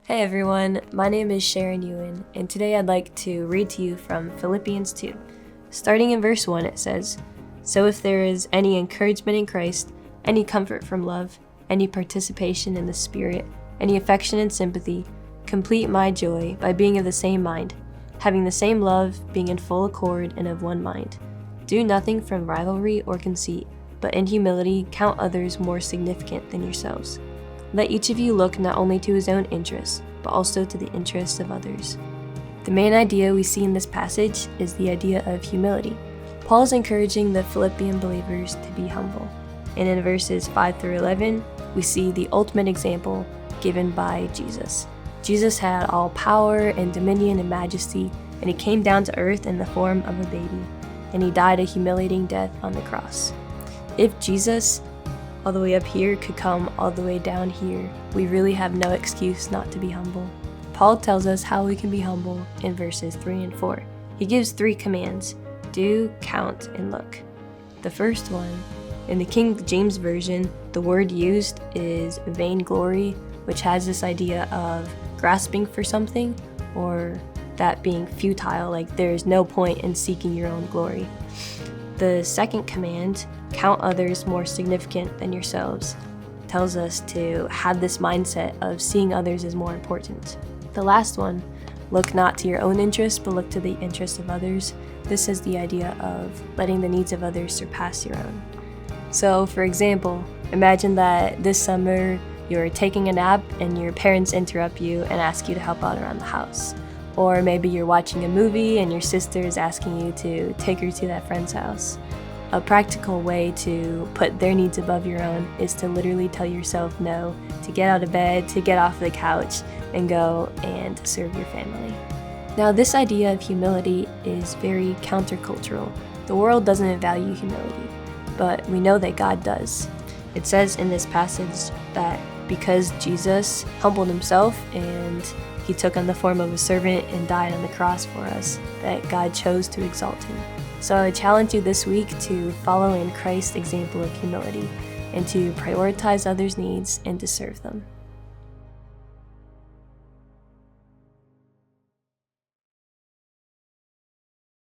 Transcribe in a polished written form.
Hey everyone, my name is Sharon Yuan, and today I'd like to read to you from Philippians 2. Starting in verse 1, it says, "So if there is any encouragement in Christ, any comfort from love, any participation in the Spirit, any affection and sympathy, complete my joy by being of the same mind, having the same love, being in full accord and of one mind. Do nothing from rivalry or conceit, but in humility count others more significant than yourselves. Let each of you look not only to his own interests, but also to the interests of others." The main idea we see in this passage is the idea of humility. Paul is encouraging the Philippian believers to be humble. And in verses 5 through 11, we see the ultimate example given by Jesus. Jesus had all power and dominion and majesty, and he came down to earth in the form of a baby, and he died a humiliating death on the cross. If Jesus, all the way up here, could come all the way down here, we really have no excuse not to be humble. Paul tells us how we can be humble in verses 3 and 4. He gives 3 commands: do, count, and look. The first one, in the King James Version, the word used is vainglory, which has this idea of grasping for something, or that being futile, like there's no point in seeking your own glory. The second command, count others more significant than yourselves, tells us to have this mindset of seeing others as more important. The last one, look not to your own interests, but look to the interests of others. This is the idea of letting the needs of others surpass your own. So, for example, imagine that this summer you're taking a nap and your parents interrupt you and ask you to help out around the house. Or maybe you're watching a movie and your sister is asking you to take her to that friend's house. A practical way to put their needs above your own is to literally tell yourself no, to get out of bed, to get off the couch, and go and serve your family. Now, this idea of humility is very countercultural. The world doesn't value humility, but we know that God does. It says in this passage that because Jesus humbled himself and he took on the form of a servant and died on the cross for us, that God chose to exalt him. So I challenge you this week to follow in Christ's example of humility and to prioritize others' needs and to serve them.